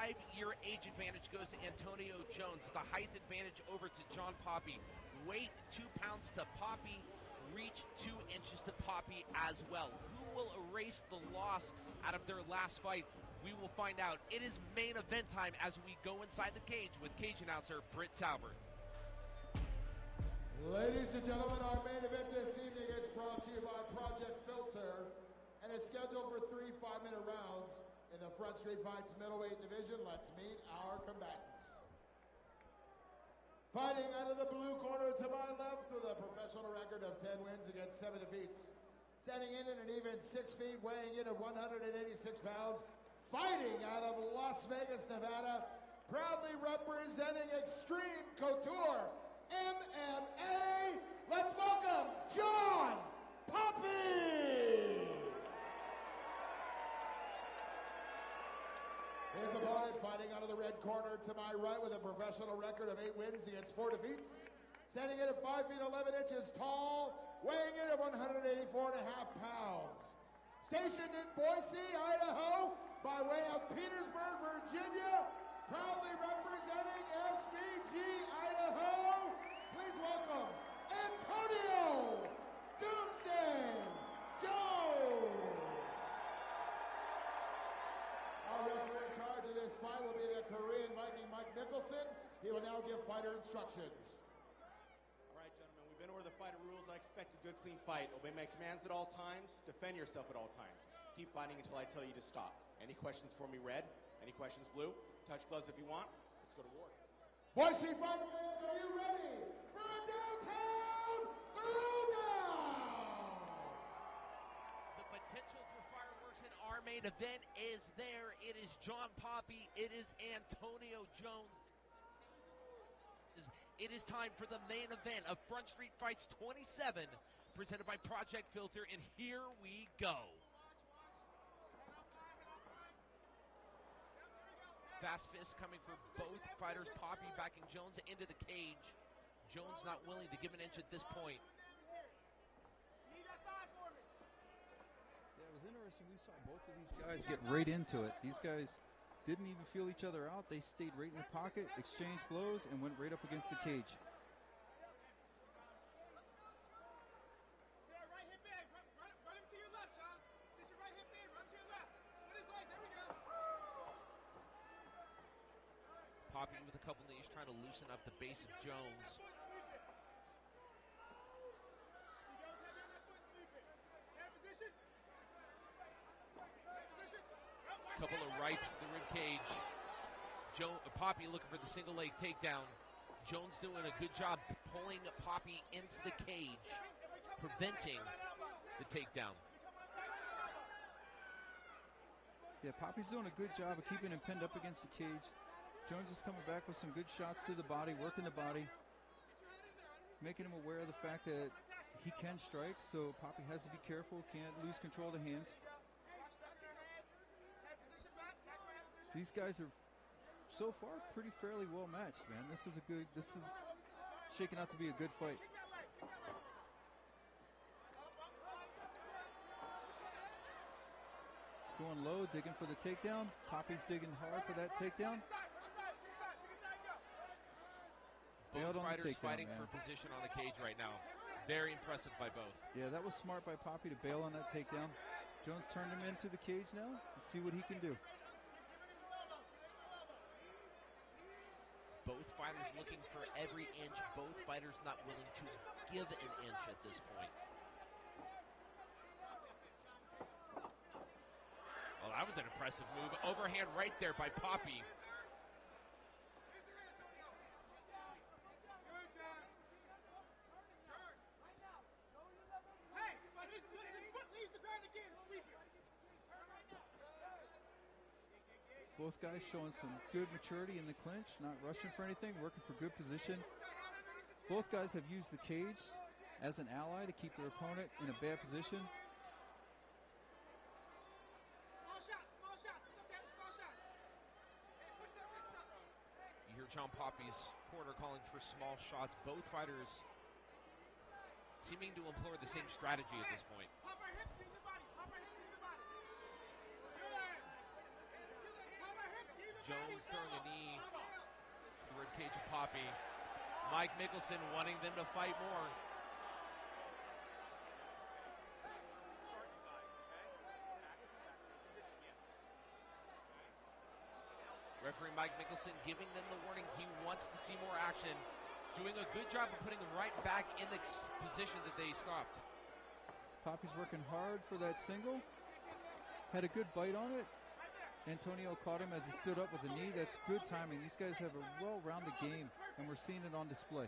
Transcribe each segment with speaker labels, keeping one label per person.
Speaker 1: 5-year age advantage goes to Antonio Jones. The height advantage over to John Poppie. Weight 2 pounds to Poppie. Reach 2 inches to Poppie as well. Who will erase the loss out of their last fight? We will find out. It is main event time as we go inside the cage with cage announcer Britt Talbert.
Speaker 2: Ladies and gentlemen, our main event this evening is brought to you by Project Filter and is scheduled for 3 5-minute rounds in the Front Street Fights middleweight division. Let's meet our combatants. Fighting out of the blue corner to my left with a professional record of 10 wins against 7 defeats. Standing in at an even 6 feet, weighing in at 186 pounds. Fighting out of Las Vegas, Nevada. Proudly representing Extreme Couture MMA. Let's welcome John Poppie! His opponent fighting out of the red corner to my right with a professional record of 8 wins against 4 defeats. Standing in at 5 feet 11 inches tall, weighing in at 184.5 pounds. Stationed in Boise, Idaho, by way of Petersburg, Virginia, proudly representing SBG Idaho. Please welcome Antonio Doomsday Jones. Our referee in charge of this fight will be the Korean Viking Mike Nicholson. He will now give fighter instructions.
Speaker 3: All right, gentlemen, we've been over the fighter rules. I expect a good, clean fight. Obey my commands at all times. Defend yourself at all times. Keep fighting until I tell you to stop. Any questions for me, red? Any questions, blue? Touch gloves if you want. Let's go to war.
Speaker 2: Boise Fight, are you ready for a downtown throwdown?
Speaker 1: The potential for fireworks in our main event is there. It is John Poppie. It is Antonio Jones. It is time for the main event of Front Street Fights 27, presented by Project Filter, and here we go. Fast fist coming for both fighters. Poppie backing Jones into the cage. Jones not willing to give an inch at this point.
Speaker 4: Yeah, it was interesting. We saw both of these guys get right into it. These guys didn't even feel each other out. They stayed right in the pocket, exchanged blows, and went right up against the cage.
Speaker 5: Run him to your left, John. Sit your right hip in. Run to your left. Split his leg. There we go.
Speaker 1: Poppie with a couple knees, trying to loosen up the base of Jones. Couple of rights to the rib cage. Poppie looking for the single leg takedown. Jones doing a good job pulling Poppie into the cage, preventing the takedown.
Speaker 4: Yeah, Poppie's doing a good job of keeping him pinned up against the cage. Jones is coming back with some good shots to the body, working the body, making him aware of the fact that he can strike, so Poppie has to be careful, can't lose control of the hands. These guys are so far pretty fairly well matched, man. This is shaking out to be a good fight. Going low, digging for the takedown. Poppie's digging hard for that takedown.
Speaker 1: Both fighters fighting for position on the cage right now. Very impressive by both.
Speaker 4: Yeah, that was smart by Poppie to bail on that takedown. Jones turned him into the cage now. Let's see what he can do.
Speaker 1: Both fighters looking for every inch. Both fighters not willing to give an inch at this point. Well, that was an impressive move. Overhand right there by Poppie.
Speaker 4: Both guys showing some good maturity in the clinch, not rushing for anything, working for good position. Both guys have used the cage as an ally to keep their opponent in a bad position.
Speaker 5: Small shots. It's okay, small shots.
Speaker 1: You hear John Poppie's corner calling for small shots. Both fighters seeming to employ the same strategy at this point.
Speaker 5: Pop our hips, leave the body.
Speaker 1: Jones throwing a knee to the rib cage of Poppie. Mike Mickelson wanting them to fight more. Referee Mike Mickelson giving them the warning. He wants to see more action. Doing a good job of putting them right back in the position that they stopped.
Speaker 4: Poppie's working hard for that single. Had a good bite on it. Antonio caught him as he stood up with a knee. That's good timing. These guys have a well-rounded game, and we're seeing it on display.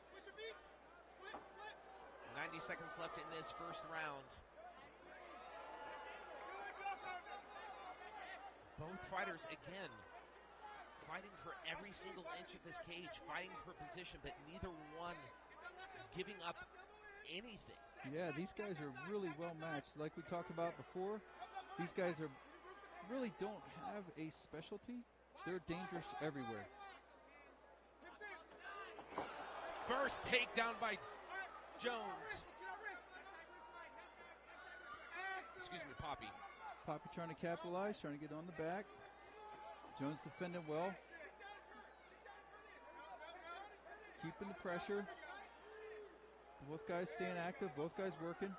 Speaker 5: Switch your feet.
Speaker 1: 90 seconds left in this first round. Both fighters, again, fighting for every single inch of this cage, fighting for position, but neither one giving up anything.
Speaker 4: Yeah, these guys are really well matched. Like we talked about before, these guys really don't have a specialty. They're dangerous everywhere.
Speaker 1: First takedown by Jones. Excuse me, Poppie.
Speaker 4: Poppie trying to capitalize, trying to get on the back. Jones defending well. Keeping the pressure. Both guys staying active, both guys working.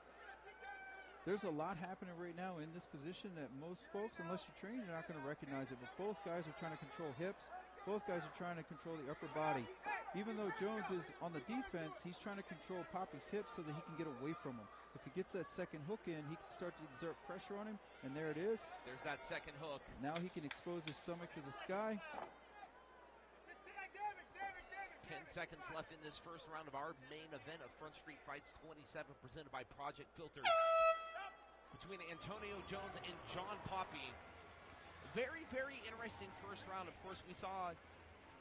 Speaker 4: There's a lot happening right now in this position that most folks, unless you train, you're not going to recognize it. But both guys are trying to control hips. Both guys are trying to control the upper body. Even though Jones is on the defense, he's trying to control Poppie's hips so that he can get away from him. If he gets that second hook in, he can start to exert pressure on him, and there it is.
Speaker 1: There's that second hook.
Speaker 4: Now he can expose his stomach to the sky.
Speaker 1: 10 seconds left in this first round of our main event of Front Street Fights 27, presented by Project Filters. Between Antonio Jones and John Poppie. Very, very interesting first round. Of course, we saw,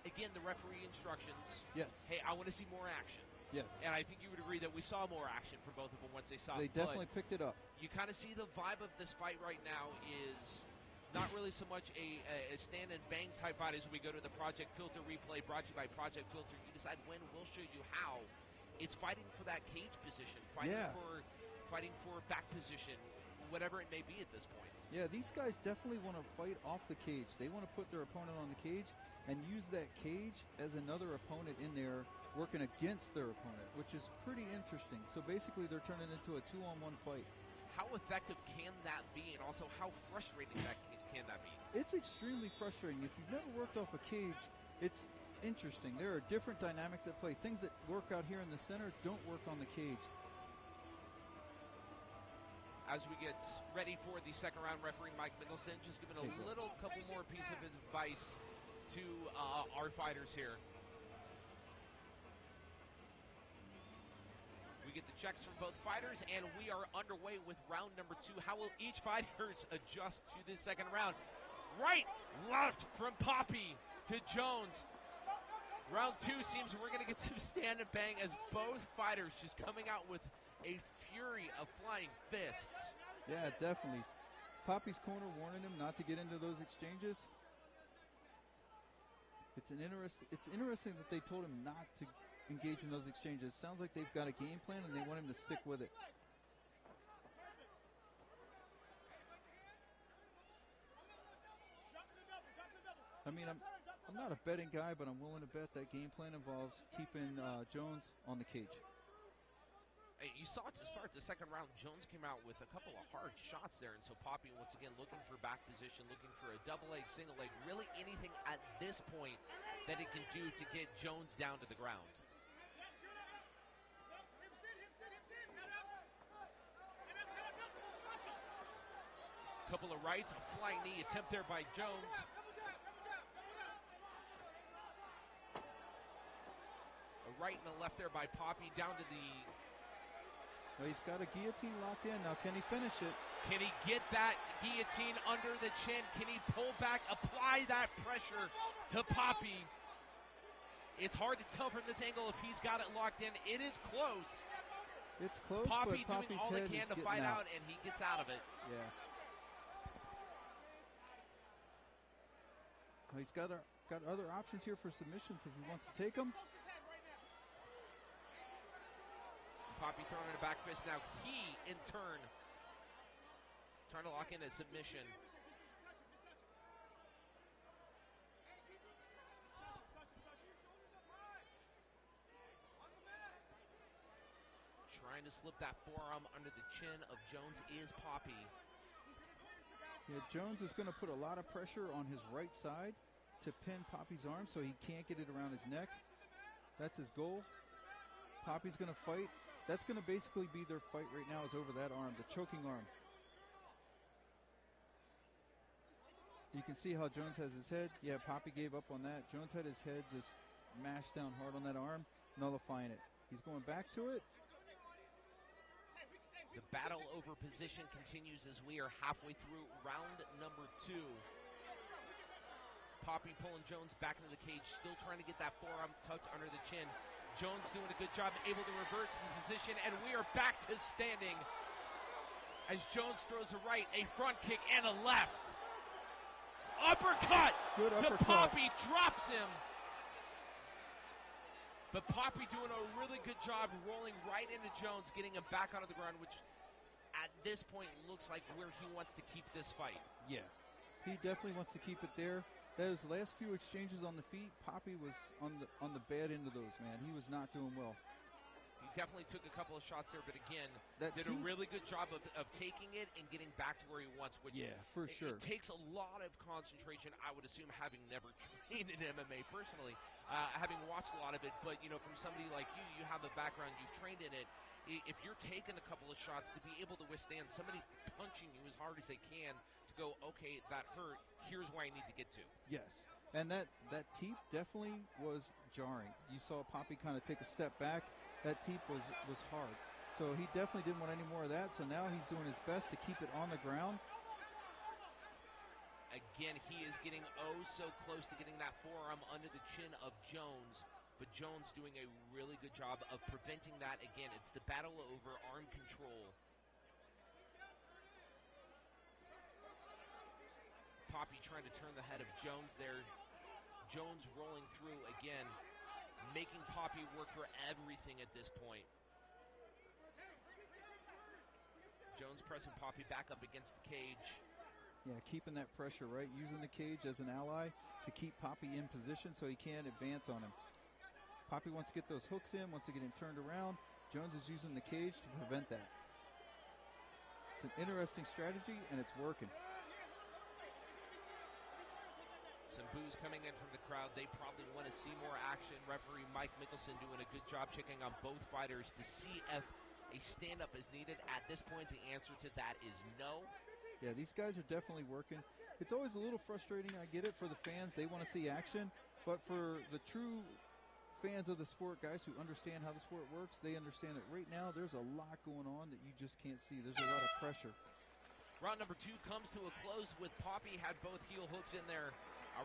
Speaker 1: again, the referee instructions.
Speaker 4: Yes.
Speaker 1: Hey, I want to see more action.
Speaker 4: Yes.
Speaker 1: And I think you would agree that we saw more action from both of them once they stopped.
Speaker 4: They definitely picked it up.
Speaker 1: You kind of see the vibe of this fight right now is not really so much a stand and bang type fight as we go to the Project Filter replay brought to you by Project Filter. You decide when, we'll show you how. It's fighting for that cage position, fighting for back position, whatever it may be at this point.
Speaker 4: Yeah, these guys definitely want to fight off the cage. They want to put their opponent on the cage and use that cage as another opponent in there working against their opponent, which is pretty interesting. So basically they're turning into a 2-on-1 fight.
Speaker 1: How effective can that be, and also how frustrating can that be?
Speaker 4: It's extremely frustrating. If you've never worked off a cage, it's interesting. There are different dynamics at play. Things that work out here in the center don't work on the cage.
Speaker 1: As we get ready for the second round, referee Mike Mickelson just giving a couple more piece of advice to our fighters here. We get the checks from both fighters, and we are underway with round number 2. How will each fighters adjust to this second round? Right, left from Poppie to Jones. Round 2 seems we're going to get some stand and bang as both fighters just coming out with a fury of flying fists.
Speaker 4: Yeah, definitely. Poppie's corner warning him not to get into those exchanges. It's interesting that they told him not to engage in those exchanges. Sounds like they've got a game plan and they want him to stick with it. I mean, I'm not a betting guy, but I'm willing to bet that game plan involves keeping Jones on the cage.
Speaker 1: Hey, you saw to start the second round, Jones came out with a couple of hard shots there, and so Poppie once again looking for back position, looking for a double leg, single leg, really anything at this point that it can do to get Jones down to the ground. Couple of rights, a flying knee attempt there by Jones. A right and a left there by Poppie down to the...
Speaker 4: Well, he's got a guillotine locked in. Now, can he finish it?
Speaker 1: Can he get that guillotine under the chin? Can he pull back, apply that pressure to Poppie? It's hard to tell from this angle if he's got it locked in. It is close.
Speaker 4: It's close,
Speaker 1: Poppie
Speaker 4: but
Speaker 1: doing
Speaker 4: Poppie's
Speaker 1: all he
Speaker 4: head
Speaker 1: can
Speaker 4: is
Speaker 1: to fight
Speaker 4: getting
Speaker 1: out, and he gets out of it.
Speaker 4: Yeah. Well, he's got got other options here for submissions if he wants to take them.
Speaker 5: Post his head right now.
Speaker 1: Poppie throwing in a back fist now. He, in turn, trying to lock in a submission.
Speaker 5: Just touch him. Touch him. On the mat.
Speaker 1: Trying to slip that forearm under the chin of Jones is Poppie.
Speaker 4: Yeah, Jones is going to put a lot of pressure on his right side to pin Poppie's arm so he can't get it around his neck. That's his goal. Poppie's going to fight. That's going to basically be their fight right now, is over that arm, the choking arm. You can see how Jones has his head. Yeah, Poppie gave up on that. Jones had his head just mashed down hard on that arm, nullifying it. He's going back to it.
Speaker 1: The battle over position continues as we are halfway through round number 2. Poppie pulling Jones back into the cage, still trying to get that forearm tucked under the chin. Jones doing a good job, able to reverse the position, and we are back to standing as Jones throws a right, a front kick, and a left. Uppercut
Speaker 4: Good
Speaker 1: to
Speaker 4: uppercut.
Speaker 1: Poppie, drops him. But Poppie doing a really good job rolling right into Jones, getting him back onto the ground, which at this point looks like where he wants to keep this fight.
Speaker 4: Yeah, he definitely wants to keep it there. Those last few exchanges on the feet, Poppie was on the bad end of those, man. He was not doing well.
Speaker 1: He definitely took a couple of shots there, but again,
Speaker 4: That
Speaker 1: did a really good job of taking it and getting back to where he wants, which
Speaker 4: Yeah, for sure.
Speaker 1: it takes a lot of concentration, I would assume, having never trained in MMA personally, having watched a lot of it, but, you know, from somebody like you have a background, you've trained in it. If you're taking a couple of shots, to be able to withstand somebody punching you as hard as they can to go, okay, that hurt, here's where I need to get to.
Speaker 4: Yes, and that teep definitely was jarring. You saw Poppie kind of take a step back. That teep was hard. So he definitely didn't want any more of that, so now he's doing his best to keep it on the ground.
Speaker 1: Again, he is getting so close to getting that forearm under the chin of Jones, but Jones doing a really good job of preventing that. Again, it's the battle over arm control. Poppie trying to turn the head of Jones there. Jones rolling through again, making Poppie work for everything at this point. Jones pressing Poppie back up against the cage.
Speaker 4: Yeah, keeping that pressure, right? Using the cage as an ally to keep Poppie in position so he can't advance on him. Poppie wants to get those hooks in, wants to get him turned around. Jones is using the cage to prevent that. It's an interesting strategy, and it's working.
Speaker 1: Some boos coming in from the crowd. They probably want to see more action. Referee Mike Mickelson doing a good job checking on both fighters to see if a stand-up is needed. At this point, the answer to that is no.
Speaker 4: Yeah, these guys are definitely working. It's always a little frustrating, I get it, for the fans. They want to see action. But for the true fans of the sport, guys who understand how the sport works, they understand that right now there's a lot going on that you just can't see. There's a lot of pressure.
Speaker 1: Round number 2 comes to a close with Poppie had both heel hooks in there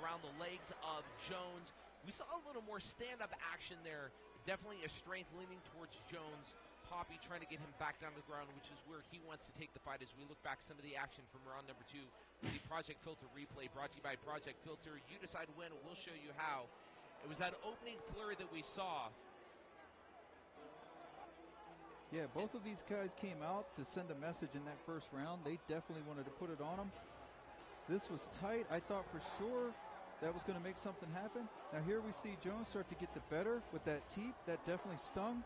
Speaker 1: around the legs of Jones. We saw a little more stand-up action there. Definitely a strength leaning towards Jones. Poppie trying to get him back down to the ground, which is where he wants to take the fight as we look back some of the action from round number 2. The Project Filter replay brought to you by Project Filter. You decide when, we'll show you how. It was that opening flurry that we saw.
Speaker 4: Yeah, both of these guys came out to send a message in that first round. They definitely wanted to put it on him. This was tight. I thought for sure that was going to make something happen. Now here we see Jones start to get the better with that teep. That definitely stung.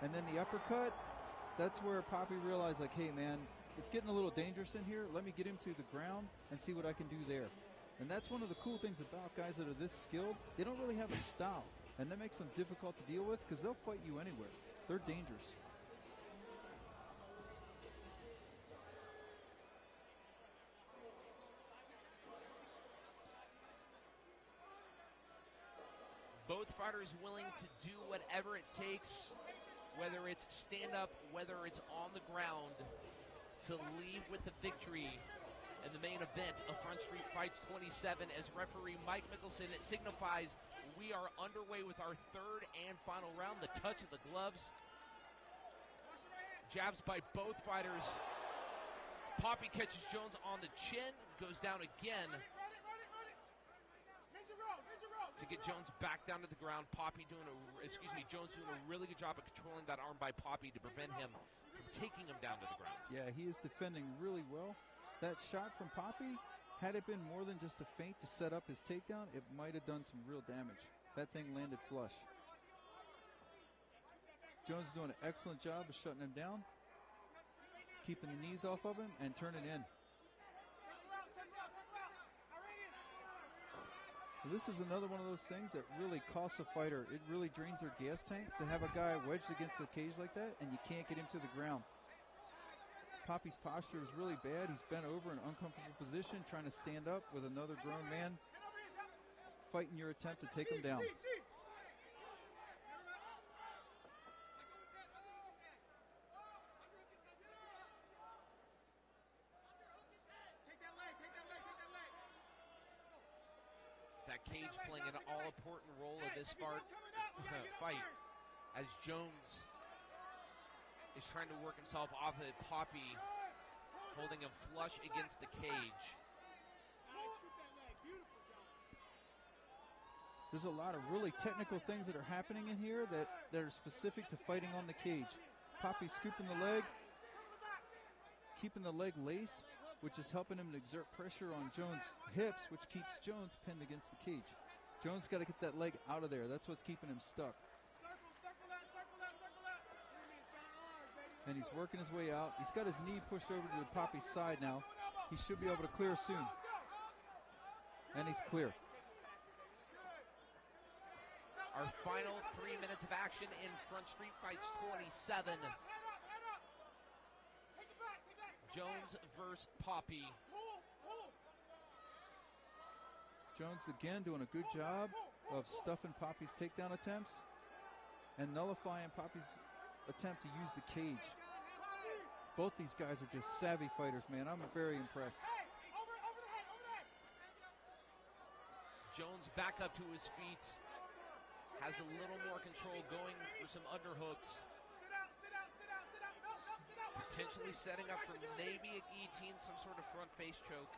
Speaker 4: And then the uppercut, that's where Poppie realized, like, hey, man, it's getting a little dangerous in here. Let me get him to the ground and see what I can do there. And that's one of the cool things about guys that are this skilled. They don't really have a style, and that makes them difficult to deal with because they'll fight you anywhere. They're dangerous.
Speaker 1: Both fighters willing to do whatever it takes, whether it's stand up, whether it's on the ground, to leave with the victory in the main event of Front Street Fights 27 as referee Mike Mickelson signifies we are underway with our third and final round. The touch of the gloves. Jabs by both fighters. Poppie catches Jones on the chin, goes down again.
Speaker 5: Run it. Ninja roll.
Speaker 1: to get Jones back down to the ground. Jones doing a really good job of controlling that arm by Poppie to prevent him from taking him down to the ground.
Speaker 4: Yeah, he is defending really well. That shot from Poppie, had it been more than just a feint to set up his takedown, it might have done some real damage. That thing landed flush. Jones is doing an excellent job of shutting him down, keeping the knees off of him, and turning in. This is another one of those things that really costs a fighter. It really drains their gas tank to have a guy wedged against the cage like that, and you can't get him to the ground. Poppie's posture is really bad. He's bent over in an uncomfortable position, trying to stand up with another grown man, fighting your attempt to take him down.
Speaker 1: That cage playing an all-important role of this fight as Jones is trying to work himself off of Poppie, holding him flush against the cage.
Speaker 4: There's a lot of really technical things that are happening in here that are specific to fighting on the cage. Poppie scooping the leg, keeping the leg laced, which is helping him to exert pressure on Jones' hips, which keeps Jones pinned against the cage. Jones got to get that leg out of there. That's what's keeping him stuck. And he's working his way out. He's got his knee pushed over to the Poppie's side now. He should be able to clear soon. And he's clear.
Speaker 1: Our final 3 minutes of action in Front Street Fights 27. Jones versus Poppie.
Speaker 4: Jones again doing a good job of stuffing Poppie's takedown attempts and nullifying Poppie's attempt to use the cage. Both these guys are just savvy fighters, man. I'm very impressed.
Speaker 1: Jones back up to his feet. Has a little more control, going for some underhooks. Potentially setting up for maybe a guillotine, some sort of front face choke.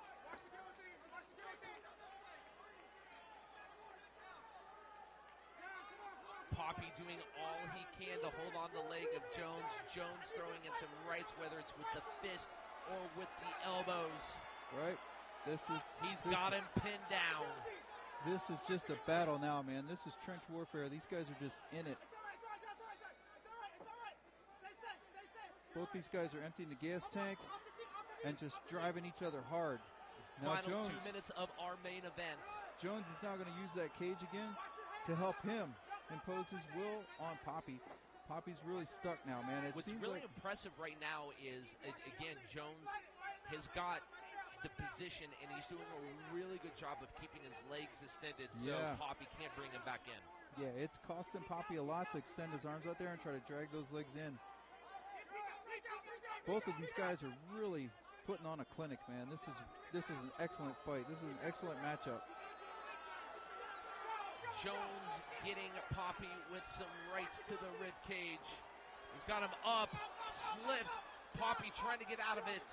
Speaker 1: Poppie doing all he can to hold on the leg of Jones. Jones throwing in some rights, whether it's with the fist or with the elbows.
Speaker 4: Right.
Speaker 1: He's got him pinned down.
Speaker 4: This is just a battle now, man. This is trench warfare. These guys are just in it. Both these guys are emptying the gas tank and just driving each other hard. Now
Speaker 1: Final
Speaker 4: Jones,
Speaker 1: 2 minutes of our main event.
Speaker 4: Jones is now going to use that cage again to help him impose his will on Poppie. Poppie's really stuck now, man.
Speaker 1: What's really impressive right now is, again, Jones has got the position, and he's doing a really good job of keeping his legs extended so Poppie can't bring him back in.
Speaker 4: Yeah, it's costing Poppie a lot to extend his arms out there and try to drag those legs in. Both of these guys are really putting on a clinic, man. This is an excellent fight. This is an excellent matchup.
Speaker 1: Jones getting Poppie with some rights to the rib cage. He's got him up, slips. Poppie trying to get out of it.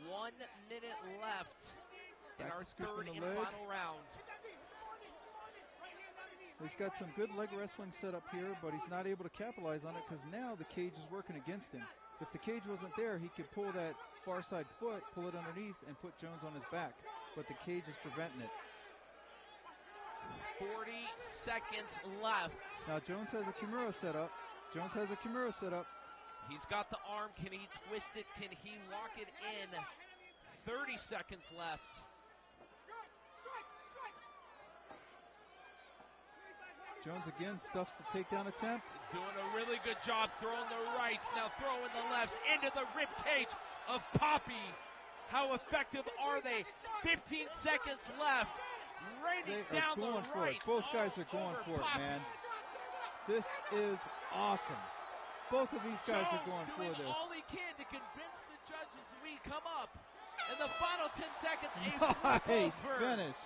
Speaker 1: 1 minute left in our third and final round.
Speaker 4: He's got some good leg wrestling set up here, but he's not able to capitalize on it because now the cage is working against him. If the cage wasn't there, he could pull that far side foot, pull it underneath, and put Jones on his back. But the cage is preventing it.
Speaker 1: 40 seconds left.
Speaker 4: Now Jones has a Kimura set up.
Speaker 1: He's got the arm. Can he twist it? Can he lock it in? 30 seconds left.
Speaker 4: Jones again stuffs the takedown attempt.
Speaker 1: Doing a really good job throwing the rights, now throwing the lefts into the rib cage of Poppie. How effective are they? 15 seconds left. Raining down the rights.
Speaker 4: Both guys are going for it, man. This is awesome. Both of these guys are going for this.
Speaker 1: All he can to convince the judges we come up. In the final 10 seconds,
Speaker 4: nice finish.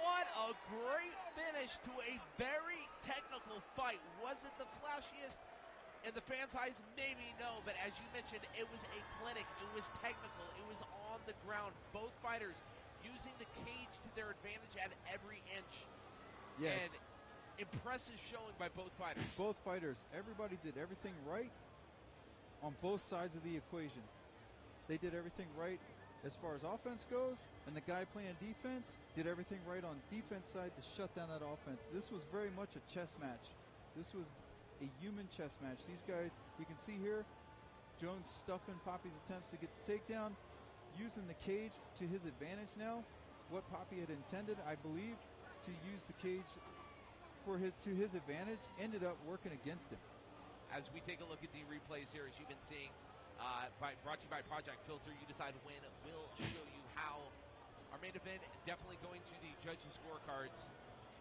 Speaker 1: What a great finish to a very technical fight. Was it the flashiest In the fans' eyes, maybe no, but as you mentioned, it was a clinic. It was technical. It was on the ground. Both fighters using the cage to their advantage at every inch.
Speaker 4: Yeah.
Speaker 1: And impressive showing by both fighters.
Speaker 4: Both fighters, everybody did everything right on both sides of the equation. They did everything right as far as offense goes, and the guy playing defense did everything right on defense side to shut down that offense. This was very much a chess match. This was a human chess match. These guys, you can see here, Jones stuffing Poppie's attempts to get the takedown, using the cage to his advantage now. What Poppie had intended, I believe, to use the cage to his advantage, ended up working against him.
Speaker 1: As we take a look at the replays here, as you've been seeing, brought to you by Project Filter, You Decide When will show you how. Our main event definitely going to the judges' scorecards.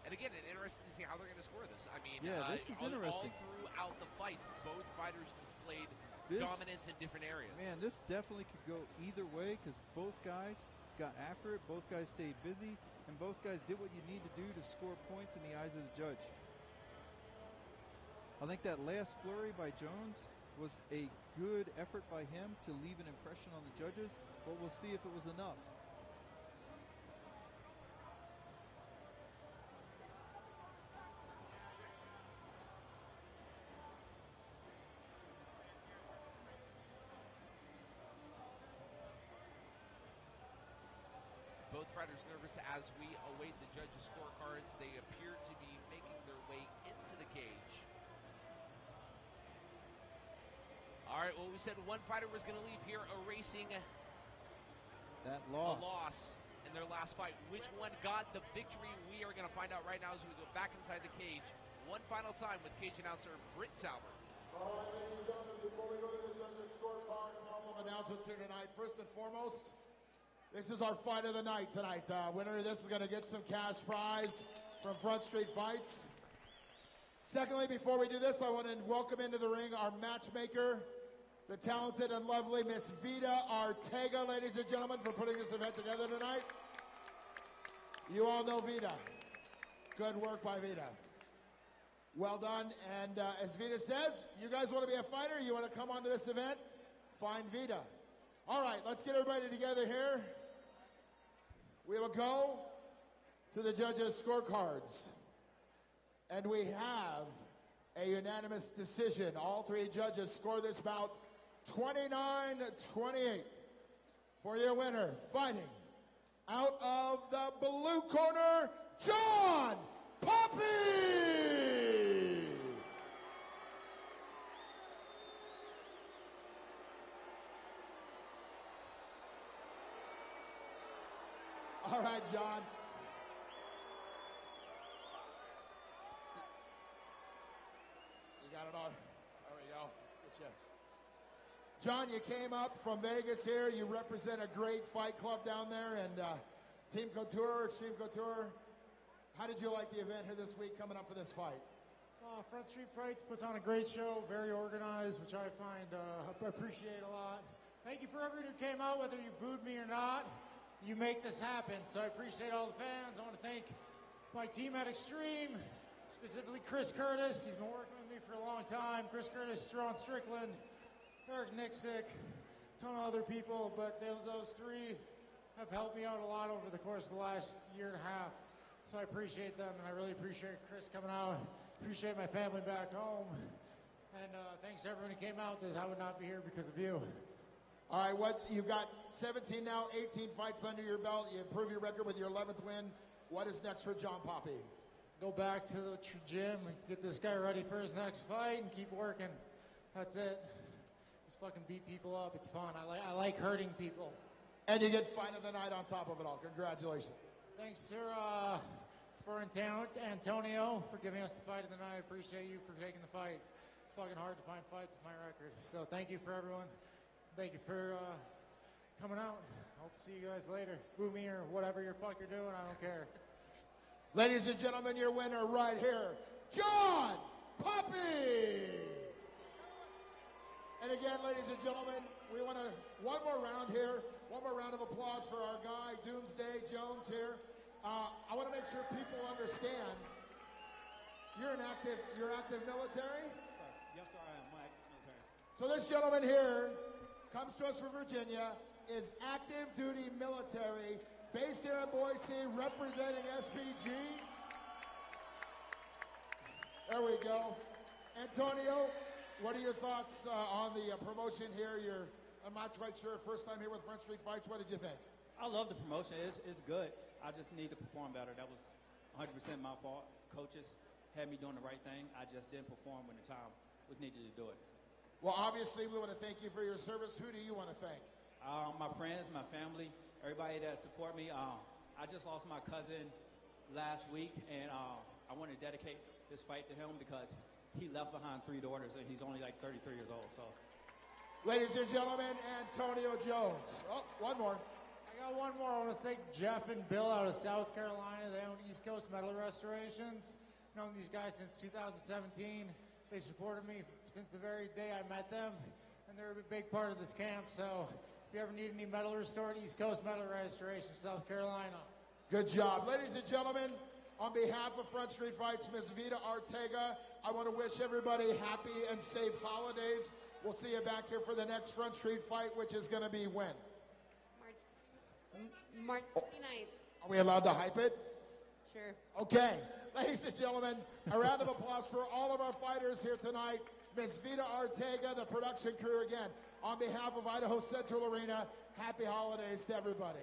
Speaker 1: And again, it's interesting to see how they're going to score this. I mean,
Speaker 4: yeah, this is interesting.
Speaker 1: All throughout the fight, both fighters displayed dominance in different areas.
Speaker 4: Man, this definitely could go either way because both guys got after it, both guys stayed busy, and both guys did what you need to do to score points in the eyes of the judge. I think that last flurry by Jones was a good effort by him to leave an impression on the judges, but we'll see if it was enough.
Speaker 1: Both fighters nervous as we await the judges' scorecards. They appear to be making their way into the cage. All right, well, we said one fighter was going to leave here erasing
Speaker 4: that loss.
Speaker 1: A loss in their last fight. Which one got the victory? We are going to find out right now as we go back inside the cage. One final time with cage announcer Britt Sauber.
Speaker 2: All right, ladies and gentlemen, before we go to the judges' scorecard, a couple of announcements here tonight. First and foremost, this is our fight of the night tonight. Winner of this is going to get some cash prize from Front Street Fights. Secondly, before we do this, I want to welcome into the ring our matchmaker, the talented and lovely Miss Vida Ortega, ladies and gentlemen, for putting this event together tonight. You all know Vida. Good work by Vida. Well done. And as Vida says, you guys want to be a fighter? You want to come onto this event? Find Vida. All right, let's get everybody together here. We will go to the judges' scorecards. And we have a unanimous decision. All three judges score this bout 29-28 for your winner, fighting out of the blue corner, John Poppie! All right, John. You got it on. There we go. Let's get you. John, you came up from Vegas here. You represent a great fight club down there, and Team Couture, Extreme Couture. How did you like the event here this week coming up for this fight?
Speaker 6: Front Street Fights puts on a great show, very organized, which I find I appreciate a lot. Thank you for everyone who came out, whether you booed me or not. You make this happen, so I appreciate all the fans. I want to thank my team at Extreme, specifically Chris Curtis. He's been working with me for a long time. Chris Curtis, Ron Strickland, Eric Nixick, a ton of other people, but those three have helped me out a lot over the course of the last year and a half. So I appreciate them, and I really appreciate Chris coming out. Appreciate my family back home. And thanks to everyone who came out, because I would not be here because of you.
Speaker 2: All right, you've got 17 now, 18 fights under your belt. You improve your record with your 11th win. What is next for John Poppie?
Speaker 6: Go back to the gym and get this guy ready for his next fight and keep working. That's it. Just fucking beat people up. It's fun. I like hurting people.
Speaker 2: And you get fight of the night on top of it all. Congratulations.
Speaker 6: Thanks, sir, for Antonio for giving us the fight of the night. I appreciate you for taking the fight. It's fucking hard to find fights with my record. So thank you for everyone. Thank you for coming out. Hope to see you guys later. Boo me or whatever your fuck you're doing. I don't care.
Speaker 2: Ladies and gentlemen, your winner right here, John Poppie! And again, ladies and gentlemen, we want one more round here. One more round of applause for our guy, Doomsday Jones here. I want to make sure people understand you're active military?
Speaker 7: Sir, yes, sir, I am. My
Speaker 2: So this gentleman here comes to us from Virginia, is active duty military, based here in Boise, representing SPG. There we go. Antonio, what are your thoughts on the promotion here? I'm not quite sure, first time here with Front Street Fights. What did you think?
Speaker 7: I love the promotion. It's good. I just need to perform better. That was 100% my fault. Coaches had me doing the right thing. I just didn't perform when the time was needed to do it.
Speaker 2: Well, obviously, we want to thank you for your service. Who do you want to thank?
Speaker 7: My friends, my family, everybody that support me. I just lost my cousin last week, and I want to dedicate this fight to him because he left behind 3 daughters, and he's only like 33 years old. So,
Speaker 2: ladies and gentlemen, Antonio Jones. Oh, one more.
Speaker 6: I got one more. I want to thank Jeff and Bill out of South Carolina. They own East Coast Metal Restorations. Known these guys since 2017. They supported me since the very day I met them, and they're a big part of this camp. So if you ever need any metal restored, East Coast Metal Restoration, South Carolina.
Speaker 2: Good job. Ladies and gentlemen, on behalf of Front Street Fights, Ms. Vita Ortega, I want to wish everybody happy and safe holidays. We'll see you back here for the next Front Street Fight, which is going to be when?
Speaker 8: March 29th.
Speaker 2: Are we allowed to hype it?
Speaker 8: Sure.
Speaker 2: Okay. Ladies and gentlemen, a round of applause for all of our fighters here tonight. Ms. Vita Ortega, the production crew again. On behalf of Idaho Central Arena, happy holidays to everybody.